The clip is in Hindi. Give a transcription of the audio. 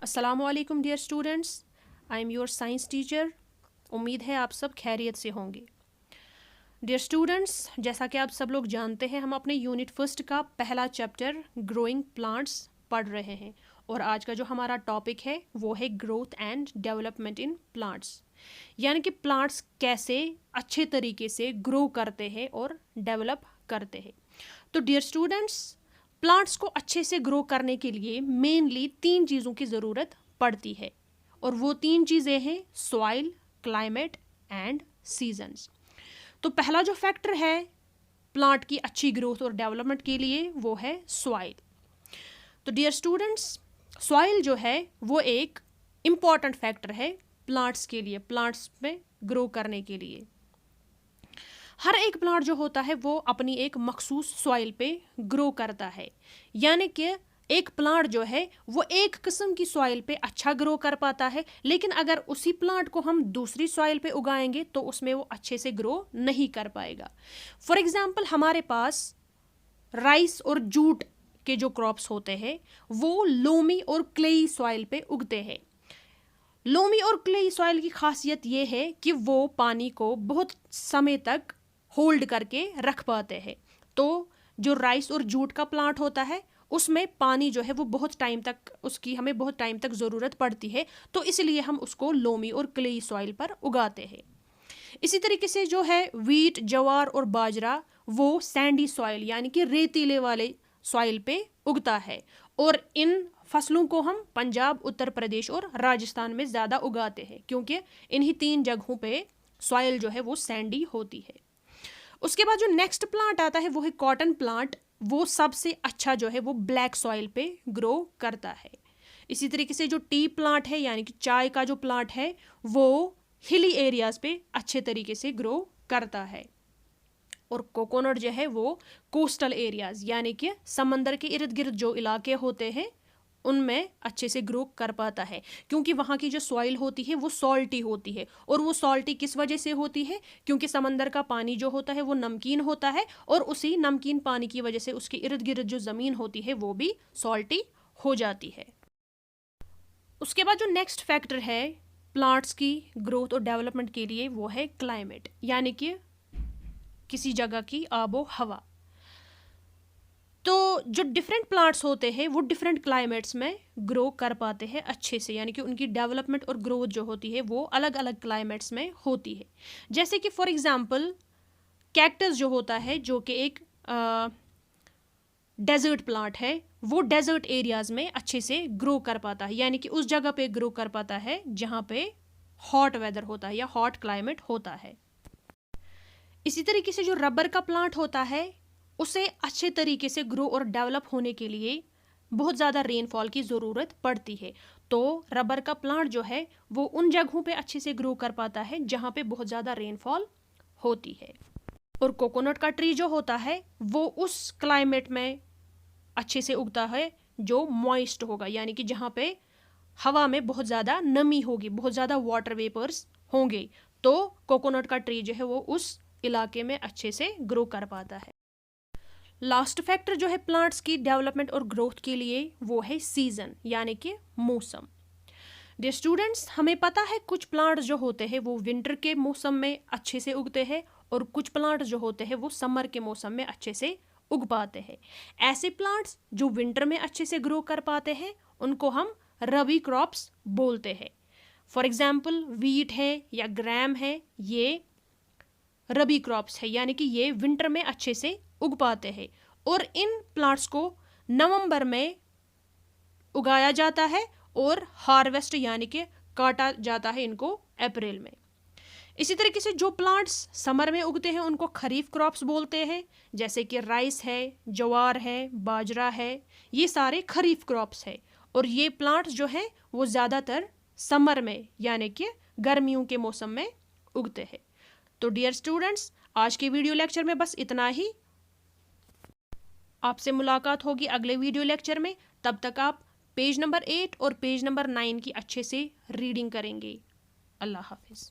अस्सलामुअलैकुम dear students, I am your science teacher. उम्मीद है आप सब खैरियत से होंगे। डियर स्टूडेंट्स, जैसा कि आप सब लोग जानते हैं, हम अपने यूनिट फर्स्ट का पहला चैप्टर ग्रोइंग प्लांट्स पढ़ रहे हैं और आज का जो हमारा टॉपिक है वो है growth and development in plants, यानी कि प्लांट्स कैसे अच्छे तरीके से ग्रो करते हैं और डेवलप करते हैं। तो डियर स्टूडेंट्स, प्लांट्स को अच्छे से ग्रो करने के लिए मेनली 3 चीज़ों की ज़रूरत पड़ती है और वो 3 चीज़ें हैं सॉइल, क्लाइमेट एंड सीजन्स। तो पहला जो फैक्टर है प्लांट की अच्छी ग्रोथ और डेवलपमेंट के लिए वो है सॉइल। तो डियर स्टूडेंट्स, सॉइल जो है वो एक इम्पॉर्टेंट फैक्टर है प्लांट्स के लिए, प्लांट्स में ग्रो करने के लिए। हर एक प्लांट जो होता है वो अपनी एक मखसूस सॉइल पे ग्रो करता है, यानी कि एक प्लांट जो है वो एक किस्म की सॉइल पे अच्छा ग्रो कर पाता है, लेकिन अगर उसी प्लांट को हम दूसरी सॉइल पे उगाएंगे तो उसमें वो अच्छे से ग्रो नहीं कर पाएगा। फॉर एग्जाम्पल, हमारे पास राइस और जूट के जो क्रॉप्स होते हैं वो लोमी और क्लेई सॉइल पे उगते हैं। लोमी और क्लेई सॉइल की खासियत ये है कि वो पानी को बहुत समय तक होल्ड करके रख पाते हैं। तो जो राइस और जूट का प्लांट होता है उसमें पानी जो है वो बहुत टाइम तक, उसकी हमें बहुत टाइम तक ज़रूरत पड़ती है, तो इसलिए हम उसको लोमी और क्लेई सॉइल पर उगाते हैं। इसी तरीके से जो है वीट, ज्वार और बाजरा वो सैंडी सॉइल यानी कि रेतीले वाले सॉइल पे उगता है और इन फसलों को हम पंजाब, उत्तर प्रदेश और राजस्थान में ज़्यादा उगाते हैं क्योंकि इन्हीं 3 जगहों पे सॉइल जो है वो सैंडी होती है। उसके बाद जो नेक्स्ट प्लांट आता है वो है कॉटन प्लांट। वो सबसे अच्छा जो है वो ब्लैक सॉइल पे ग्रो करता है। इसी तरीके से जो टी प्लांट है यानी कि चाय का जो प्लांट है वो हिली एरियाज पे अच्छे तरीके से ग्रो करता है और कोकोनट जो है वो कोस्टल एरियाज यानी कि समंदर के इर्द गिर्द जो इलाके होते हैं उनमें अच्छे से ग्रो कर पाता है, क्योंकि वहाँ की जो सॉइल होती है वो सॉल्टी होती है। और वो सॉल्टी किस वजह से होती है? क्योंकि समंदर का पानी जो होता है वो नमकीन होता है और उसी नमकीन पानी की वजह से उसके इर्द गिर्द जो ज़मीन होती है वो भी सॉल्टी हो जाती है। उसके बाद जो नेक्स्ट फैक्टर है प्लांट्स की ग्रोथ और डेवलपमेंट के लिए वो है क्लाइमेट, यानी कि किसी जगह की आबो हवा। तो जो डिफरेंट प्लांट्स होते हैं वो डिफरेंट क्लाइमेट्स में ग्रो कर पाते हैं अच्छे से, यानी कि उनकी डेवलपमेंट और ग्रोथ जो होती है वो अलग अलग क्लाइमेट्स में होती है। जैसे कि फॉर एग्जांपल कैक्टस जो होता है जो कि एक डेजर्ट प्लांट है, वो डेजर्ट एरियाज में अच्छे से ग्रो कर पाता है, यानी कि उस जगह पे ग्रो कर पाता है जहाँ पे हॉट वेदर होता है या हॉट क्लाइमेट होता है। इसी तरीके से जो रबर का प्लांट होता है उसे अच्छे तरीके से ग्रो और डेवलप होने के लिए बहुत ज़्यादा रेनफॉल की ज़रूरत पड़ती है। तो रबर का प्लांट जो है वो उन जगहों पे अच्छे से ग्रो कर पाता है जहाँ पे बहुत ज़्यादा रेनफॉल होती है। और कोकोनट का ट्री जो होता है वो उस क्लाइमेट में अच्छे से उगता है जो मॉइस्ट होगा, यानी कि जहाँ पे हवा में बहुत ज़्यादा नमी होगी, बहुत ज़्यादा वाटर वेपर्स होंगे, तो कोकोनट का ट्री जो है वो उस इलाके में अच्छे से ग्रो कर पाता है। लास्ट फैक्टर जो है प्लांट्स की डेवलपमेंट और ग्रोथ के लिए वो है सीजन, यानी कि मौसम। डियर स्टूडेंट्स, हमें पता है कुछ प्लांट्स जो होते हैं वो विंटर के मौसम में अच्छे से उगते हैं और कुछ प्लांट्स जो होते हैं वो समर के मौसम में अच्छे से उग पाते हैं। ऐसे प्लांट्स जो विंटर में अच्छे से ग्रो कर पाते हैं उनको हम रबी क्रॉप्स बोलते हैं। फॉर एग्जाम्पल वीट है या ग्राम है, ये रबी क्रॉप्स है, यानी कि ये विंटर में अच्छे से उग पाते हैं और इन प्लांट्स को नवंबर में उगाया जाता है और हार्वेस्ट यानी कि काटा जाता है इनको अप्रैल में। इसी तरीके से जो प्लांट्स समर में उगते हैं उनको खरीफ क्रॉप्स बोलते हैं, जैसे कि राइस है, ज्वार है, बाजरा है, ये सारे खरीफ क्रॉप्स है और ये प्लांट्स जो हैं वो ज़्यादातर समर में यानी कि गर्मियों के मौसम में उगते हैं। तो डियर स्टूडेंट्स, आज के वीडियो लेक्चर में बस इतना ही। आपसे मुलाकात होगी अगले वीडियो लेक्चर में। तब तक आप पेज नंबर 8 और पेज नंबर 9 की अच्छे से रीडिंग करेंगे। अल्लाह हाफिज़।